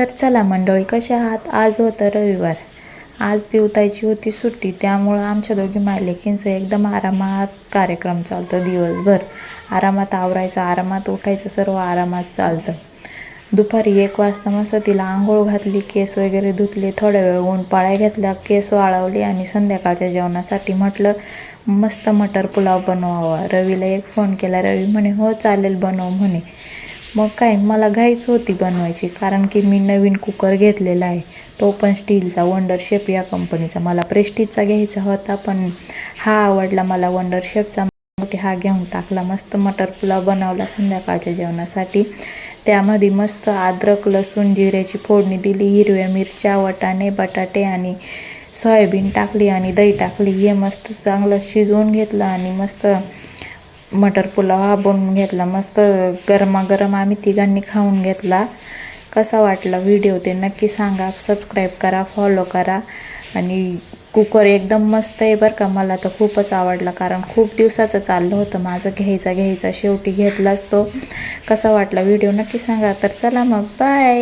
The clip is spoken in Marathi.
तर चला मंडळी, कशा आहात? आज होतं रविवार. आज पिवतायची होती सुट्टी, त्यामुळं आमच्या दोघी मायलेकींचं एकदम आरामात कार्यक्रम चालतो. दिवसभर आरामात आवरायचं, आरामात उठायचं, सर्व आरामात चालतं. दुपारी 1 वाजता मस्त तिला आंघोळ घातली, केस वगैरे धुतले, थोड्या वेळ ऊन पाळ्या घेतल्या, केस वाळवले आणि संध्याकाळच्या जेवणासाठी म्हटलं मस्त मटर पुलाव बनवावा. रवीला एक फोन केला. रवी म्हणे हो चालेल, बनव म्हणे. मग काय, मला घाईच होती बनवायची, कारण की मी नवीन कुकर घेतलेला आहे, तो पण स्टीलचा, वंडर शेफ या कंपनीचा. मला प्रेस्टीजचा घ्यायचा होता, पण हा आवडला मला वंडर शेफचा, हा घेऊन टाकला. मस्त मटर पुलाव बनवला संध्याकाळच्या जेवणासाठी. त्यामध्ये मस्त अद्रक, लसूण, जिऱ्याची फोडणी दिली, हिरव्या मिरच्या, वाटाणे, बटाटे आणि सोयाबीन टाकली आणि दही टाकली. हे मस्त चांगलं शिजवून घेतलं आणि मस्त मटर पुलाव हा बनवून घेतला. मस्त गरमागरम आम्ही तिघांनी खाऊन घेतला. कसा वाटला व्हिडिओ ते नक्की सांगा. सबस्क्राईब करा, फॉलो करा. आणि कुकर एकदम मस्त आहे बरं का, मला तर खूपच आवडला, कारण खूप दिवसाचं चाललं होतं माझं घ्यायचा, शेवटी घेतलाच तो. कसा वाटला व्हिडिओ नक्की सांगा. तर चला मग, बाय.